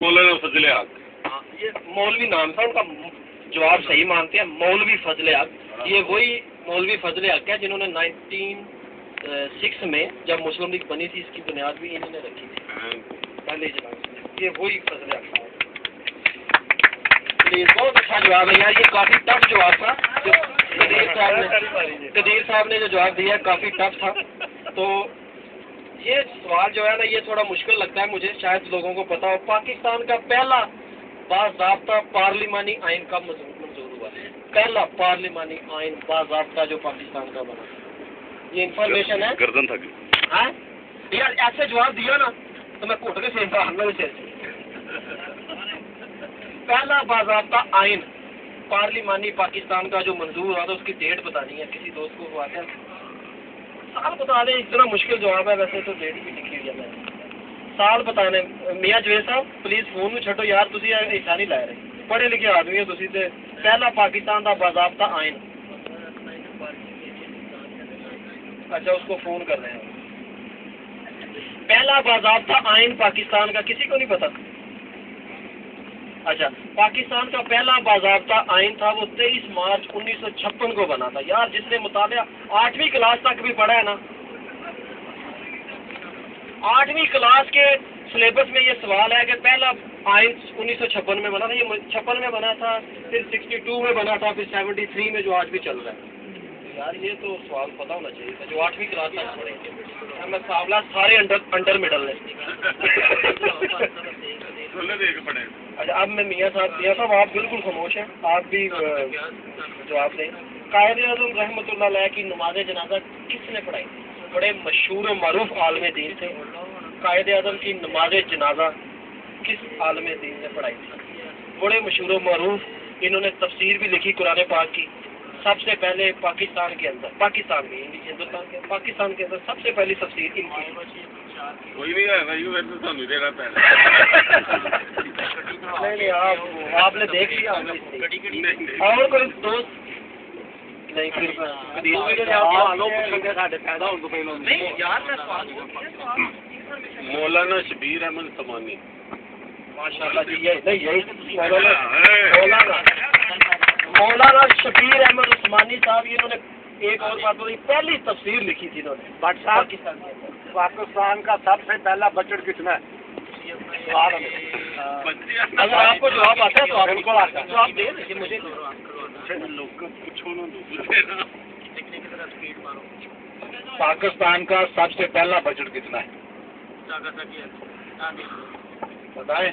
مولانا فضل حق. ہاں یہ مولوی نام تھا ان کا. جواب صحیح مانتے ہیں. مولوی فضل حق یہ وہی مولوی فضل حق ہے جنہوں نے 1906 میں جب مسلم لیگ بنی تھی اس کی بنیاد بھی انہوں نے رکھی تھی پہلے جناب. یہ وہی فضل حق تھا. بہت اچھا جواب ہے یار. یہ کافی ٹف جواب تھا. قدیر صاحب نے جو جواب دیا ہے کافی ٹف تھا. تو یہ سوال جو ہے نا یہ تھوڑا مشکل لگتا ہے مجھے. شاید لوگوں کو پتا ہو. پاکستان کا پہلا باضابطہ پارلیمانی آئین کب منظور ہوا؟ پہلا پارلیمانی آئین باضابطہ جو پاکستان کا بنا. یہ انفارمیشن ہے. گردن تھا ہاں یار ایسے جواب دیا نا تو میں گھٹ کے سے پہلا باضابطہ آئین پارلیمانی پاکستان کا جو منظور ہوا تھا اس کی ڈیٹ بتانی ہے. کسی دوست کو بات ہے سال بتا دیں. اتنا مشکل جواب ہے ویسے تو ڈیٹ بھی لکھی ہوئی ہے. سال بتانے. میاں جوید صاحب پلیز فون میں چھٹو یار. تھی ایسا نہیں لا رہے. پڑھے لکھے آدمی ہو تھی. پہلا پاکستان کا باضابطہ آئین. اچھا اس کو فون کر رہے ہیں. پہلا باضابطہ آئین پاکستان کا کسی کو نہیں پتا. اچھا پاکستان کا پہلا باضابطہ آئین تھا وہ 23 مارچ 1956 کو بنا تھا. یار جس نے مطالعہ 8ویں کلاس تک بھی پڑھا ہے نا 8ویں کلاس کے سلیبس میں یہ سوال ہے کہ پہلا آئین 1956 میں بنا تھا. یہ 56 میں بنا تھا پھر 62 میں بنا تھا پھر 73 میں جو آج بھی چل رہا ہے. یار یہ تو سوال پتا ہونا چاہیے تھا جو 8ویں کلاس تک پڑھے. میں قابلہ سارے انڈر مڈل ہے. اچھا اب میں میاں صاحب آپ بالکل خاموش ہیں. آپ بھی جواب دیں. قائد اعظم رحمۃ اللہ علیہ کی نماز جنازہ کس نے پڑھائی؟ بڑے مشہور و معروف عالم دین تھے. قائد اعظم کی نماز جنازہ کس عالم دین نے پڑھائی تھی؟ بڑے مشہور و معروف. انہوں نے تفسیر بھی لکھی قرآن پاک کی. سب سے پہلے پاکستان کے اندر پاکستان میں ہندوستان کے پاکستان کے اندر سب سے پہلی تفسیر ان کی. کوئی نہیں ہے بھائی پھر تو سانو دے رہا پہلے. نہیں آپ نے دیکھ لیا. اور کوئی دوست نہیں پھر مولانا شبیر احمد سمانی. ماشاء اللہ جی. یہی مولانا شبیر احمد عثمانی صاحب. انہوں نے ایک اور بات بولی پہلی تفسیر لکھی تھی انہوں نے. پاکستان کا سب سے پہلا بجٹ کتنا ہے؟ اگر آپ کو جواب آتا ہے تو آپ کو آتا ہے تو آپ دے دیجیے مجھے. پاکستان کا سب سے پہلا بجٹ کتنا ہے بتائیں.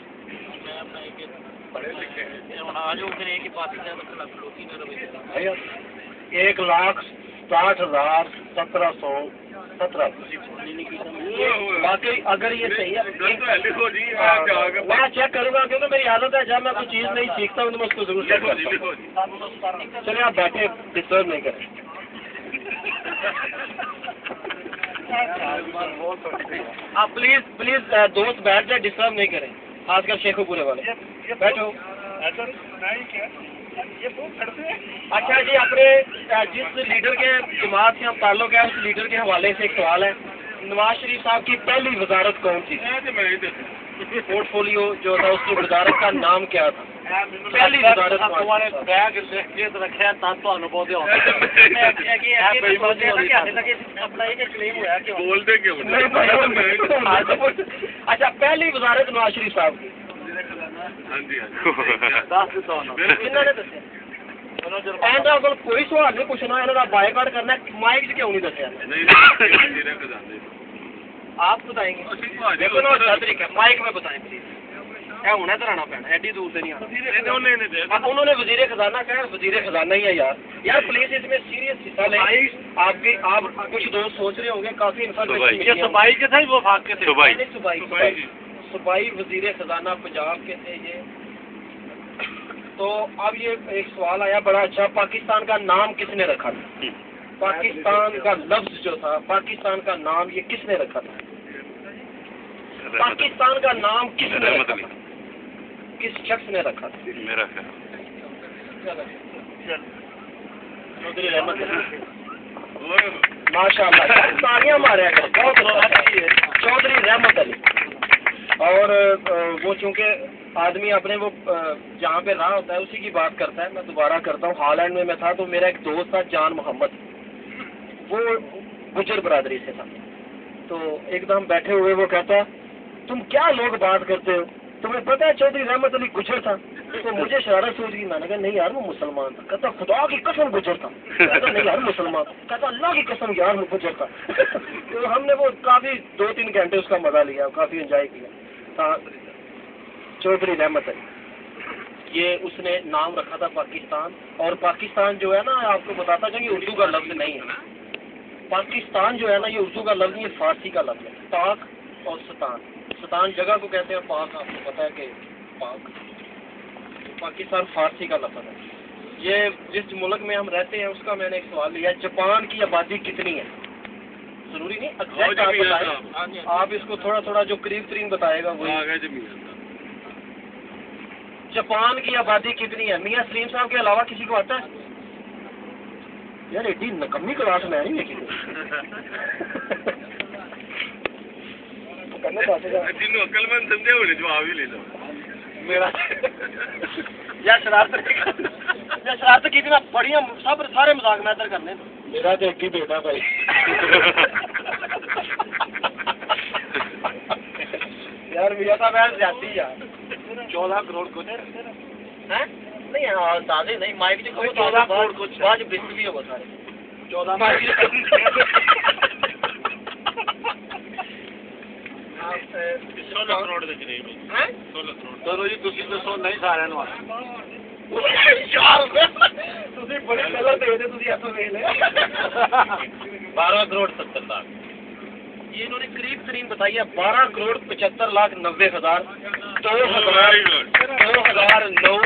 1,60,17,17 باقی اگر یہ صحیح ہے میں چیک کروں گا کیونکہ میری عادت ہے جب میں کوئی چیز نہیں سیکھتا ہوں تو میں اس کو ضرور چیک کرتا ہوں. چلے آپ بیٹھے ڈسٹرب نہیں کریں. آپ پلیز دوست بیٹھ جائے ڈسٹرب نہیں کریں. خاص کر شیخو پورے والے بیٹھو. اچھا جی اپنے جس لیڈر کے جماعت سے ہم تعلق ہے اس لیڈر کے حوالے سے ایک سوال ہے. نواز شریف صاحب کی پہلی وزارت کون سی؟ پورٹ فولیو جو تھا اس کی وزارت کا نام کیا تھا؟ پہلی وزارت اچھا پہلی وزارت نواز شریف صاحب کی کوئی سوال نہیں پوچھنا انہوں نے بائی کاٹ کرنا ہے. مائک کیوں نہیں دسیا آپ بتائیں گے؟ طریقہ مائک میں بتائیں پلیز. ہونا تو رہنا پینا ایڈی دور سے نہیں آنا. انہوں نے وزیر خزانہ کہا. وزیر خزانہ ہی ہے یار پلیز اس میں سیریس حصہ لیں. آپ کچھ دوست سوچ رہے ہوں گے کافی انفارمیشن. صوبائی کے تھے وہ بھاگ کے تھے. صوبائی وزیر خزانہ پنجاب کے تھے یہ. تو اب یہ ایک سوال آیا بڑا اچھا. پاکستان کا نام کس نے رکھا تھا؟ پاکستان کا لفظ جو تھا پاکستان کا نام یہ کس نے رکھا تھا؟ پاکستان کا نام کس نے رکھا تھا؟ کس شخص نے رکھا تھا؟ میرا چودھری رحمت علی. ماشاء اللہ تالیاں مارے. بہت چودھری رحمت علی. اور وہ چونکہ آدمی اپنے وہ جہاں پہ رہا ہوتا ہے اسی کی بات کرتا ہے. میں دوبارہ کرتا ہوں, ہالینڈ میں تھا تو میرا ایک دوست تھا جان محمد, وہ گجر برادری سے تھا. تو ایک دم بیٹھے ہوئے وہ کہتا تم کیا لوگ بات کرتے ہو, تمہیں پتہ ہے چودھری رحمت علی گجر تھا؟ تو مجھے شرارت سوچ گئی, میں نے کہا نہیں یار وہ مسلمان تھا. کہتا خدا کی قسم گجر تھا. کہتا نہیں یار مسلمان تھا. کہتا اللہ کی قسم یار وہ گجر تھا. تو ہم نے وہ کافی 2-3 گھنٹے اس کا مزہ لیا, کافی انجوائے کیا. چودھری رحمت علی یہ اس نے نام رکھا تھا پاکستان, اور پاکستان جو ہے نا آپ کو بتاتا کہ یہ اردو کا لفظ نہیں ہے. پاکستان جو ہے نا یہ اردو کا لفظ نہیں, یہ فارسی کا لفظ ہے. پاک اور ستان, ستان جگہ کو کہتے ہیں, پاک آپ کو پتا ہے کہ پاک. پاکستان فارسی کا لفظ ہے. یہ جس ملک میں ہم رہتے ہیں اس کا میں نے ایک سوال لیا, جاپان کی آبادی کتنی ہے؟ ضروری نہیں ایگزیکٹ آپ بتائیں, آپ اس کو تھوڑا تھوڑا جو قریب ترین بتائے گا وہ. جاپان کی آبادی کتنی ہے؟ میاں سلیم صاحب کے علاوہ کسی کو آتا ہے؟ یار ایڈی نکمی کلاس میں نہیں دیکھی. عقل مند سمجھے ہونے جواب ہی لے لو. میرا یا شرارت کی تھی نا بڑی, سب سارے مذاق میں ادھر کرنے. میرا تو ایک ہی بیٹا بھائی. یار میرا تھا میں زیادتی یار 14 کروڑ کچھ نہیں, ہاں تازے نہیں مائک جی 14 کروڑ کچھ آج بسٹ بھی ہوگا سارے 14 کروڑ کے قریب. 16 کروڑ. چلو جی تسی دسو نہیں سارے نو بڑے کلر دے دے تھی ایسا ویل 12 کروڑ 70 لاکھ. یہ انہوں نے قریب ترین بتائی ہے 12 کروڑ 75,90,000 2009,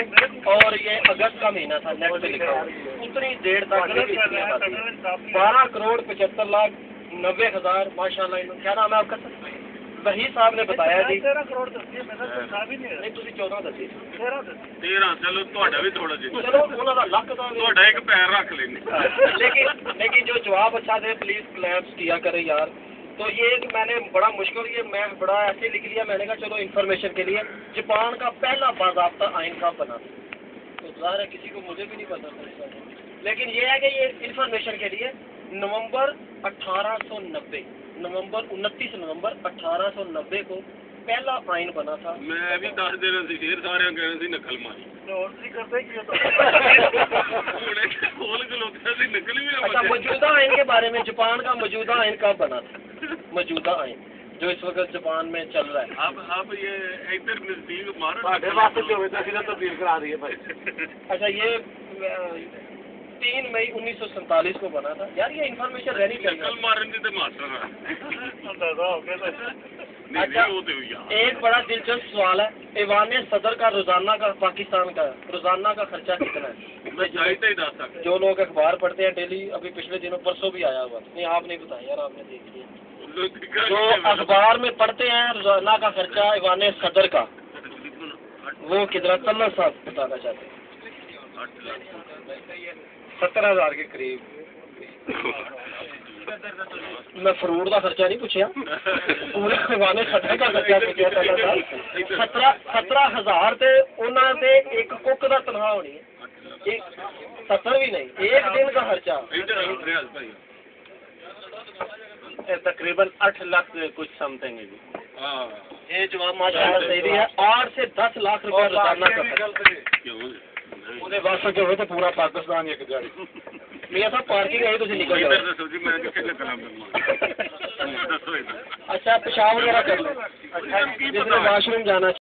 اور یہ اگست کا مہینہ تھا. نیٹ پہ لکھا ہوا اتنی دیر تک 12 کروڑ 75,90,000 ماشاء اللہ. کیا نام ہے آپ کا سر؟ وہی صاحب نے بتایا جی. 13 کروڑ دسے نہیں تھی 14 دسی. 13 چلو تھوڑا بھی تھوڑا جی, چلو انہوں کا لک کا تھوڑا ایک پیر رکھ لیں. لیکن جو جواب اچھا دے پلیز کلیپس کیا کرے یار. تو یہ میں نے بڑا مشکل, یہ میں بڑا ایسے لکھ لیا, میں نے کہا چلو انفارمیشن کے لیے جاپان کا پہلا باضابطہ آئین کب بنا تھا. تو ظاہر ہے کسی کو مجھے بھی نہیں پتا تھا, لیکن یہ ہے کہ یہ انفارمیشن کے لیے نومبر 1890 نومبر 29 نومبر 1890 کو پہلا آئین بنا تھا. میں بھی 10 دن سے پھر سارے کہنے سے نقل ماری. اچھا موجودہ آئین کے بارے میں, جاپان کا موجودہ آئین کب بنا تھا؟ موجودہ آئین جو اس وقت جاپان میں چل رہا ہے. اب یہ ادھر نزدیک مارو تبدیل کرا رہی ہے بھائی. اچھا یہ 3 مئی 1947 کو بنا تھا. یار یہ انفارمیشن رہنی چاہیے. نقل مارن کی تو ماسٹر اچھا ایک بڑا دلچسپ سوال ہے, ایوان صدر کا روزانہ کا پاکستان کا روزانہ کا خرچہ کتنا ہے؟ میں چاہتا ہی 10 تک. جو لوگ اخبار پڑھتے ہیں ڈیلی, ابھی پچھلے دنوں پرسوں بھی آیا ہوا. نہیں آپ نہیں بتایا یار, آپ نے دیکھ لیا. جو اخبار میں پڑھتے ہیں روزانہ کا خرچہ ایوان صدر کا, وہ کتنا طلعت صاحب بتانا چاہتے ہیں. 17,000 کے قریب. میں فروٹ کا خرچہ نہیں پوچھا, پورے ایوان صدر کا خرچہ پوچھا تھا. 17,000 تے انہوں نے ایک کک کا تنخواہ ہونی ہے, 70 بھی نہیں, ایک دن کا خرچہ تقریباً 8 لاکھ کچھ سم تھنگ ہے جی. یہ جواب ماشاء اللہ صحیح ہے. 8 سے 10 لاکھ روپے روزانہ کا خرچہ. وہ بس جو ہوئے تو پورا پاکستان ایک گاڑی. میاں صاحب پارکنگ ہے تھی نکل جاؤ. اچھا پیشاب وغیرہ کر لیں, جس نے واش روم جانا